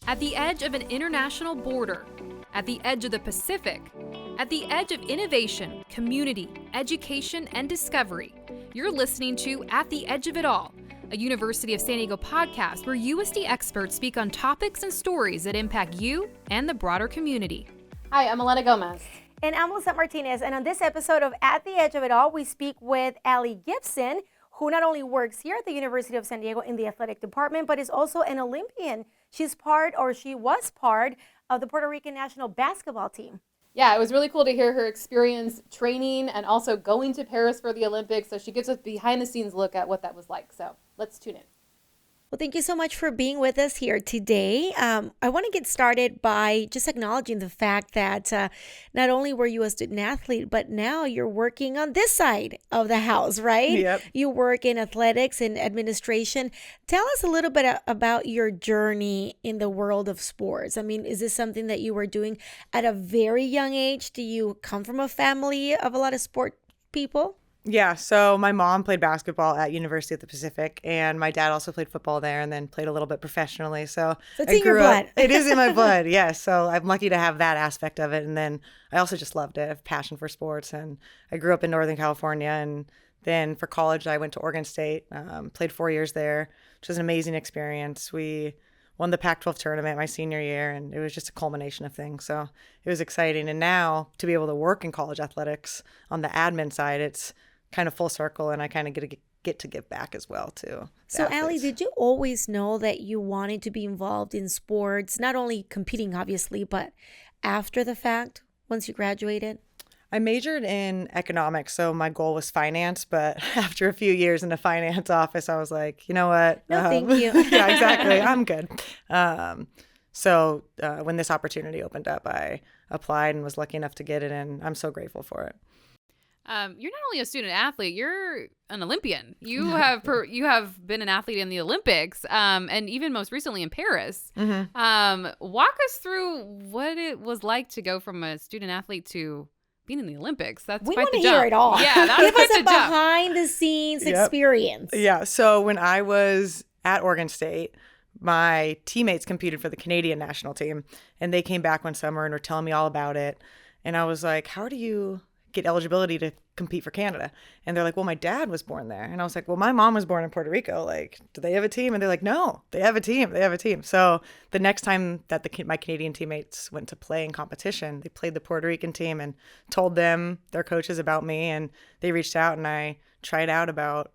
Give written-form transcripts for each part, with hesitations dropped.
At the edge of an international border, at the edge of the Pacific, at the edge of innovation, community, education, and discovery, you're listening to At the Edge of It All, a University of San Diego podcast where USD experts speak on topics and stories that impact you and the broader community. Hi, I'm Elena Gomez. And I'm Lisa Martinez. And on this episode of At the Edge of It All, we speak with Ali Gibson, who not only works here at the University of San Diego in the athletic department, but is also an Olympian. She was part of the Puerto Rican national basketball team. Yeah, it was really cool to hear her experience training and also going to Paris for the Olympics. So she gives us a behind the scenes look at what that was like. So let's tune in. Well, thank you so much for being with us here today. I want to get started by just acknowledging the fact that not only were you a student athlete, but now you're working on this side of the house, right? Yep. You work in athletics and administration. Tell us a little bit about your journey in the world of sports. I mean, is this something that you were doing at a very young age? Do you come from a family of a lot of sport people? Yeah, so my mom played basketball at University of the Pacific, and my dad also played football there and then played a little bit professionally. So it's in your blood. It is in my blood, yes. So I'm lucky to have that aspect of it. And then I also just loved it. I have passion for sports, and I grew up in Northern California. And then for college, I went to Oregon State, played 4 years there, which was an amazing experience. We won the Pac-12 tournament my senior year, and it was just a culmination of things. So it was exciting. And now to be able to work in college athletics on the admin side, it's kind of full circle, and I kind of get to give back as well too. So Ali, did you always know that you wanted to be involved in sports, not only competing obviously, but after the fact, once you graduated? I majored in economics, so my goal was finance, but after a few years in the finance office, I was like, you know what? No, thank you. Yeah, exactly. I'm good. So when this opportunity opened up, I applied and was lucky enough to get it, and I'm so grateful for it. You're not only a student athlete, you're an Olympian. You have been an athlete in the Olympics, and even most recently in Paris. Mm-hmm. Walk us through what it was like to go from a student athlete to being in the Olympics. We quite want the to jump. hear it all. Yeah, that's give quite us the a jump. behind the scenes Yep. experience. Yeah. So when I was at Oregon State, my teammates competed for the Canadian national team, and they came back one summer and were telling me all about it. And I was like, how do you get eligibility to compete for Canada? And they're like, well, my dad was born there. And I was like, well, my mom was born in Puerto Rico. Like, do they have a team? And they're like, no, they have a team. So the next time that my Canadian teammates went to play in competition, they played the Puerto Rican team and told them, their coaches, about me. And they reached out, and I tried out about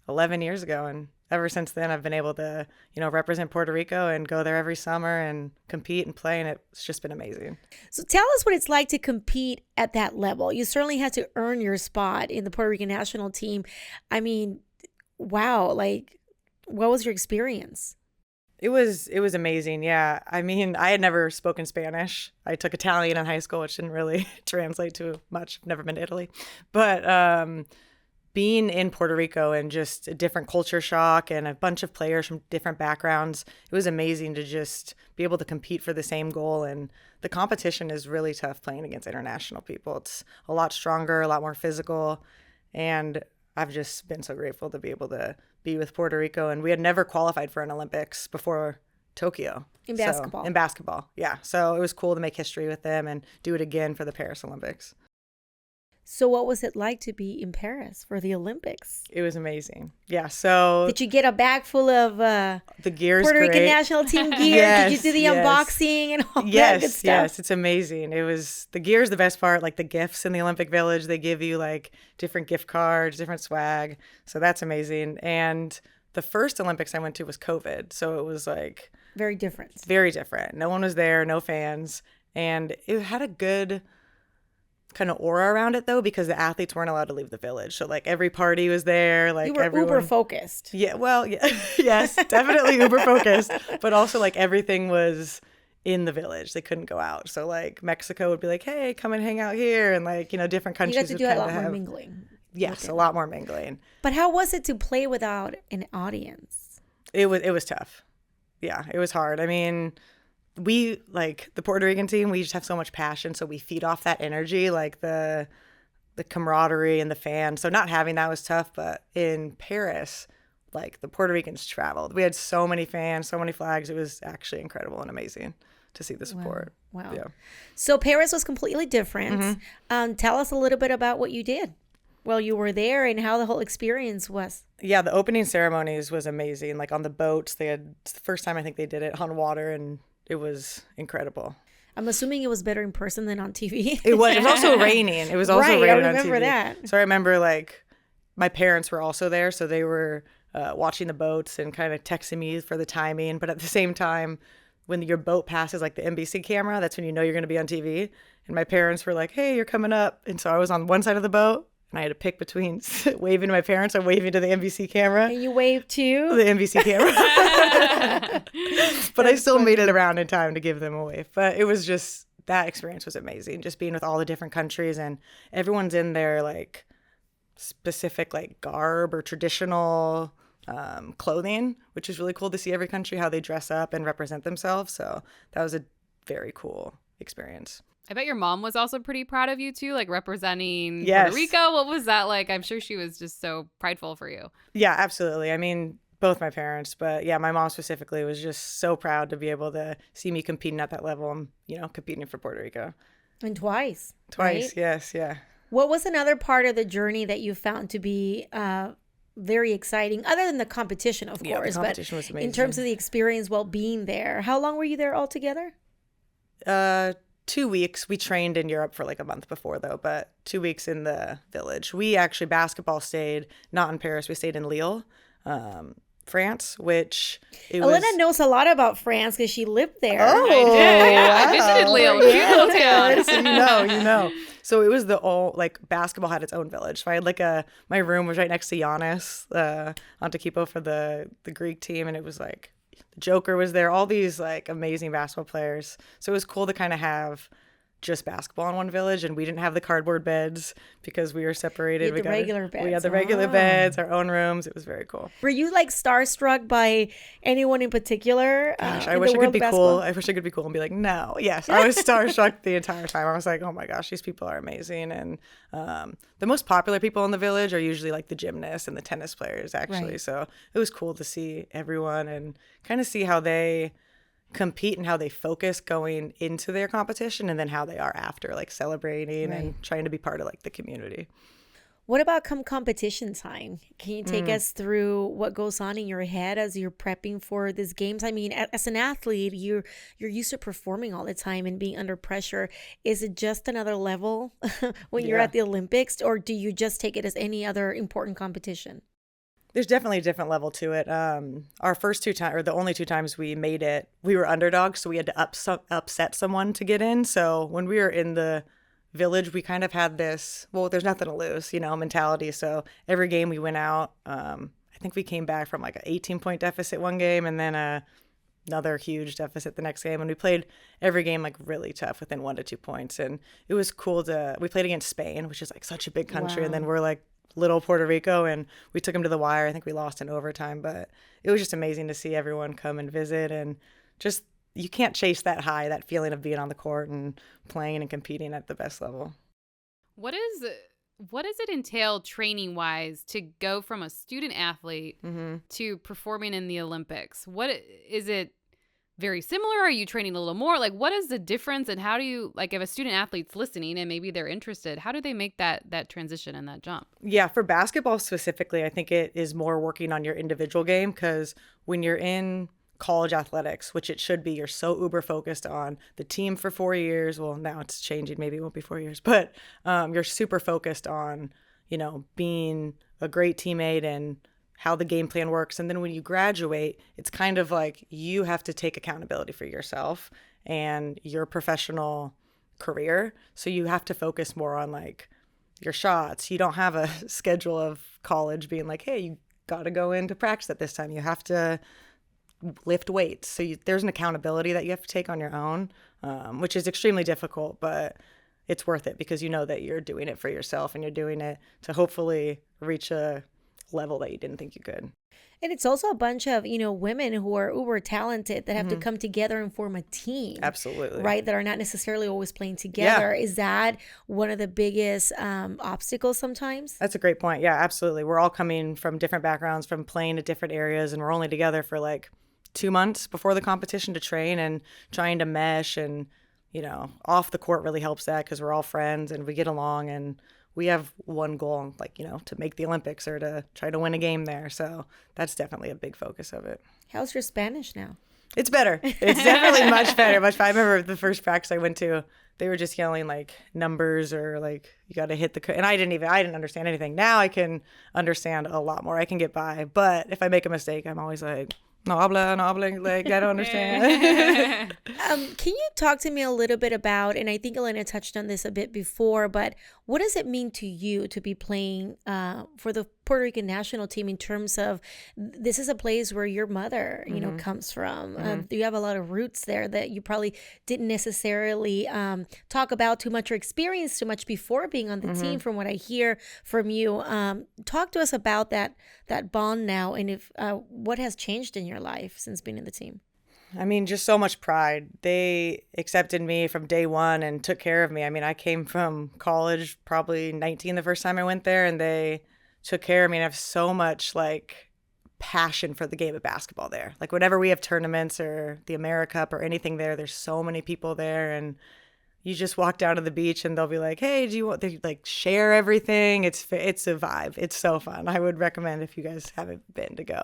11 years ago. And ever since then, I've been able to, represent Puerto Rico and go there every summer and compete and play. And it's just been amazing. So tell us what it's like to compete at that level. You certainly had to earn your spot in the Puerto Rican national team. I mean, wow. Like, what was your experience? It was amazing. Yeah. I mean, I had never spoken Spanish. I took Italian in high school, which didn't really translate to much. I've never been to Italy. But being in Puerto Rico and just a different culture shock and a bunch of players from different backgrounds, it was amazing to just be able to compete for the same goal. And the competition is really tough playing against international people. It's a lot stronger, a lot more physical. And I've just been so grateful to be able to be with Puerto Rico. And we had never qualified for an Olympics before Tokyo. In basketball. In basketball, yeah. So it was cool to make history with them and do it again for the Paris Olympics. So what was it like to be in Paris for the Olympics? It was amazing. Yeah. So did you get a bag full of the gear's Puerto Rican great. national team gear? Yes, did you do the yes. unboxing and all that good stuff? Yes, it's amazing. The gear's the best part, like the gifts in the Olympic Village. They give you like different gift cards, different swag. So that's amazing. And the first Olympics I went to was COVID. So it was like very different. Very different. No one was there, no fans. And it had a good kind of aura around it though, because the athletes weren't allowed to leave the village. So like every party was there, like you were everyone... uber focused. Yeah, well, yeah, yes, definitely uber focused, but also like everything was in the village. They couldn't go out. So like Mexico would be like, hey, come and hang out here, and like, different countries you got to do would a lot have more mingling. Yes, a lot more mingling. But how was it to play without an audience? It was tough. Yeah, it was hard. I mean, we, like the Puerto Rican team, we just have so much passion, so we feed off that energy, like the camaraderie and the fans. So not having that was tough, but in Paris, like the Puerto Ricans traveled. We had so many fans, so many flags. It was actually incredible and amazing to see the support. Wow. Yeah. So Paris was completely different. Tell us a little bit about what you did while you were there and how the whole experience was. Yeah, the opening ceremonies was amazing. Like on the boats, it's the first time I think they did it on water, and it was incredible. I'm assuming it was better in person than on TV. It was also raining. It was also Right, I raining on remember TV. that. So I remember like my parents were also there, so they were watching the boats and kind of texting me for the timing. But at the same time, when your boat passes like the NBC camera, that's when you know you're going to be on TV. And my parents were like, "Hey, you're coming up." And so I was on one side of the boat, and I had to pick between waving to my parents or waving to the NBC camera. And you waved too? The NBC camera. But I still made it around in time to give them a wave. But it was just, that experience was amazing. Just being with all the different countries, and everyone's in their like specific like garb or traditional clothing, which is really cool to see every country, how they dress up and represent themselves. So that was a very cool experience. I bet your mom was also pretty proud of you too, like representing Yes. Puerto Rico. What was that like? I'm sure she was just so prideful for you. Yeah, absolutely. I mean, both my parents, but yeah, my mom specifically was just so proud to be able to see me competing at that level and, competing for Puerto Rico. And twice. Twice, right? yes, yeah. What was another part of the journey that you found to be very exciting, other than the competition, of Yeah, the course, competition but was amazing. in terms of the experience while being there? How long were you there altogether? 2 weeks. We trained in Europe for like a month before though, but 2 weeks in the village. We actually, basketball stayed not in Paris. We stayed in Lille, France, which it Elena was... knows a lot about France because she lived there. Oh, I did. Yeah, I visited Lille. Cute little town. So you know. So it was basketball had its own village. So I had my room was right next to Giannis Antetokounmpo for the Greek team, and it was like the Joker was there. All these like amazing basketball players. So it was cool to kind of have just basketball in one village, and we didn't have the cardboard beds because we were separated. You had the regular beds. We had the regular beds, our own rooms. It was very cool. Were you like starstruck by anyone in particular? Gosh, in I the wish I world could be of basketball? cool. I wish I could be cool and be like, no. Yes, I was starstruck the entire time. I was like, oh my gosh, these people are amazing. And the most popular people in the village are usually like the gymnasts and the tennis players, actually. Right. So it was cool to see everyone and kind of see how they compete and how they focus going into their competition, and then how they are after, like celebrating and trying to be part of like the community. What about competition time? Can you take us through what goes on in your head as you're prepping for these games? I mean, as an athlete, you're used to performing all the time and being under pressure. Is it just another level when you're at the Olympics, or do you just take it as any other important competition? There's definitely a different level to it. Our first two times, or the only two times we made it, we were underdogs, so we had to upset someone to get in. So when we were in the village, we kind of had this, well, there's nothing to lose, mentality. So every game we went out, I think we came back from like an 18-point deficit one game, and then another huge deficit the next game. And we played every game like really tough, within 1 to 2 points. And it was cool we played against Spain, which is like such a big country. Wow. And then we're like little Puerto Rico, and we took them to the wire. I think we lost in overtime, but it was just amazing to see everyone come and visit, and just, you can't chase that high, that feeling of being on the court and playing and competing at the best level. What does it entail training wise to go from a student athlete to performing in the Olympics? What is it? Very similar? Are you training a little more? Like, what is the difference, and how do you, like, if a student athlete's listening and maybe they're interested, how do they make that transition and that jump? Yeah, for basketball specifically, I think it is more working on your individual game, because when you're in college athletics, which it should be, you're so uber focused on the team for 4 years. Well, now it's changing. Maybe it won't be 4 years, but you're super focused on, being a great teammate and how the game plan works. And then when you graduate, it's kind of like you have to take accountability for yourself and your professional career. So you have to focus more on like your shots. You don't have a schedule of college being like, hey, you got to go in to practice at this time. You have to lift weights. So there's an accountability that you have to take on your own, which is extremely difficult, but it's worth it because you know that you're doing it for yourself and you're doing it to hopefully reach a level that you didn't think you could. And it's also a bunch of, women who are uber talented that have to come together and form a team. Absolutely. Right? That are not necessarily always playing together. Yeah. Is that one of the biggest obstacles sometimes? That's a great point. Yeah, absolutely. We're all coming from different backgrounds, from playing at different areas, and we're only together for like 2 months before the competition to train and trying to mesh. And, off the court really helps that because we're all friends and we get along and we have one goal, like, to make the Olympics or to try to win a game there. So that's definitely a big focus of it. How's your Spanish now? It's better. It's definitely much better. I remember the first practice I went to, they were just yelling like numbers or like you got to hit and I didn't understand anything. Now I can understand a lot more. I can get by. But if I make a mistake, I'm always like, no habla, like I don't understand. Can you talk to me a little bit about, and I think Elena touched on this a bit before, but what does it mean to you to be playing for the Puerto Rican national team in terms of this is a place where your mother, comes from. You have a lot of roots there that you probably didn't necessarily talk about too much or experience too much before being on the team, from what I hear from you. Talk to us about that bond now, and if what has changed in your life since being in the team. I mean, just so much pride. They accepted me from day one and took care of me. I mean, I came from college, probably 19 the first time I went there, and they took care of me. And I have so much like passion for the game of basketball there. Like whenever we have tournaments or the AmeriCup or anything there's so many people there, and you just walk down to the beach and they'll be like, hey, do you want, they like share everything. It's a vibe. It's so fun. I would recommend if you guys haven't been to go.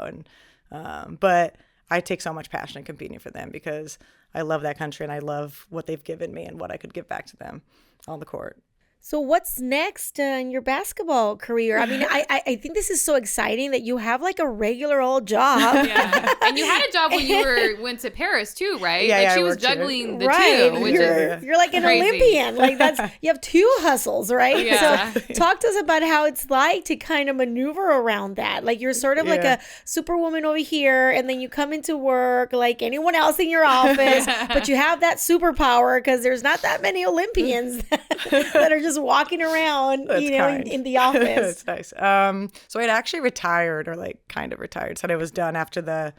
And, but I take so much passion in competing for them because I love that country and I love what they've given me and what I could give back to them on the court. So what's next in your basketball career? I mean, I think this is so exciting that you have like a regular old job. Yeah. And you had a job when you went to Paris too, right? Yeah, like yeah, she I was worked here. juggling the Right. two, which You're like an crazy. Olympian. Like you have two hustles, right? Yeah. So talk to us about how it's like to kind of maneuver around that. Like you're sort of like a superwoman over here, and then you come into work like anyone else in your office, but you have that superpower because there's not that many Olympians that are just walking around. That's In the office. That's nice. So I'd actually retired, or like kind of retired, said I was done after the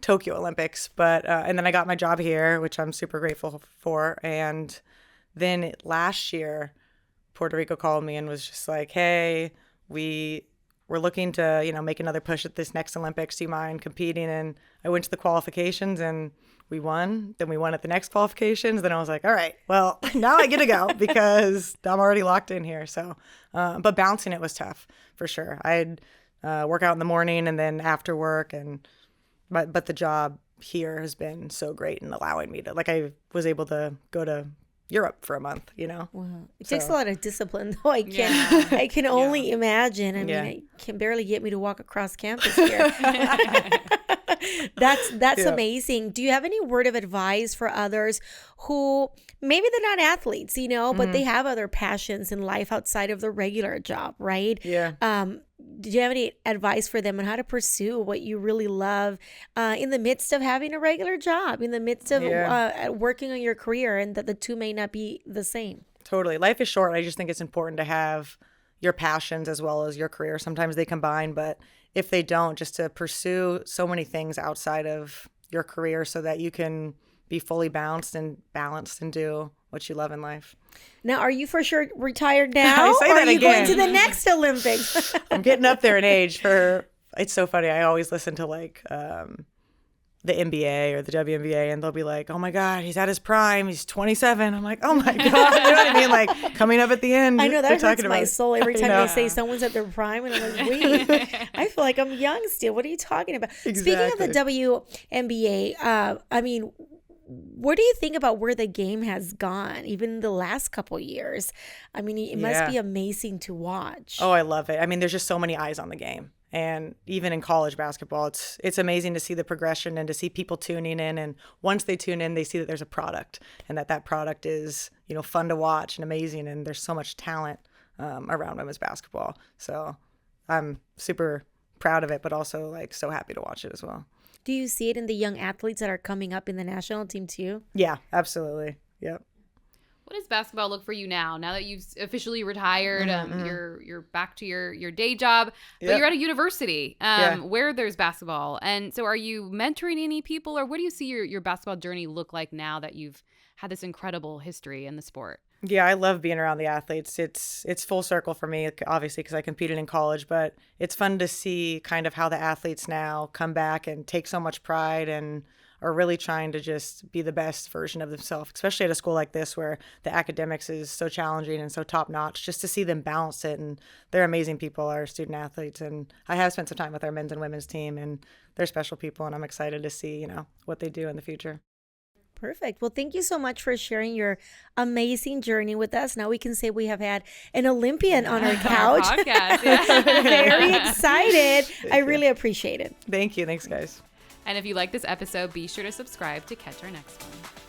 Tokyo Olympics, but and then I got my job here, which I'm super grateful for. And then last year, Puerto Rico called me and was just like, hey, we're looking to, make another push at this next Olympics. Do you mind competing? And I went to the qualifications and we won. Then we won at the next qualifications. Then I was like, all right, well, now I get to go because I'm already locked in here. So, but bouncing it was tough for sure. I'd work out in the morning and then after work, but the job here has been so great in allowing me to, like, I was able to go to Europe for a month, Wow. It takes a lot of discipline, though. I can only imagine. I mean, it can barely get me to walk across campus here. That's amazing. Do you have any word of advice for others who maybe they're not athletes, but they have other passions in life outside of the regular job, right? Yeah. Do you have any advice for them on how to pursue what you really love in the midst of having a regular job, in the midst of working on your career, and that the two may not be the same? Totally. Life is short. I just think it's important to have your passions as well as your career. Sometimes they combine, but if they don't, just to pursue so many things outside of your career so that you can be fully balanced and do what you love in life. Now, are you for sure retired now? I say or that are you again. going to the next Olympics? I'm getting up there in age it's so funny. I always listen to like the NBA or the WNBA, and they'll be like, oh my God, he's at his prime. He's 27. I'm like, oh my God. You know what I mean? Like coming up at the end. I know that hurts my about soul every time they say someone's at their prime. And I'm like, wait, I feel like I'm young still. What are you talking about? Exactly. Speaking of the WNBA, I mean, what do you think about where the game has gone, even the last couple years? I mean, it must be amazing to watch. Oh, I love it. I mean, there's just so many eyes on the game. And even in college basketball, it's amazing to see the progression and to see people tuning in. And once they tune in, they see that there's a product and that product is, fun to watch and amazing. And there's so much talent around women's basketball. So I'm super proud of it, but also like so happy to watch it as well. Do you see it in the young athletes that are coming up in the national team too? Yeah, absolutely. Yep. What does basketball look for you now? Now that you've officially retired, you're back to your day job, but Yep. you're at a university Yeah. where there's basketball. And so, are you mentoring any people, or what do you see your basketball journey look like now that you've had this incredible history in the sport? Yeah, I love being around the athletes. It's full circle for me, obviously, because I competed in college, but it's fun to see kind of how the athletes now come back and take so much pride and are really trying to just be the best version of themselves, especially at a school like this where the academics is so challenging and so top notch. Just to see them balance it, and they're amazing people, our student athletes. And I have spent some time with our men's and women's team, and they're special people, and I'm excited to see, what they do in the future. Perfect. Well, thank you so much for sharing your amazing journey with us. Now we can say we have had an Olympian on our couch. Podcast, yeah. Very excited. I really appreciate it. Thank you. Thanks, guys. And if you like this episode, be sure to subscribe to catch our next one.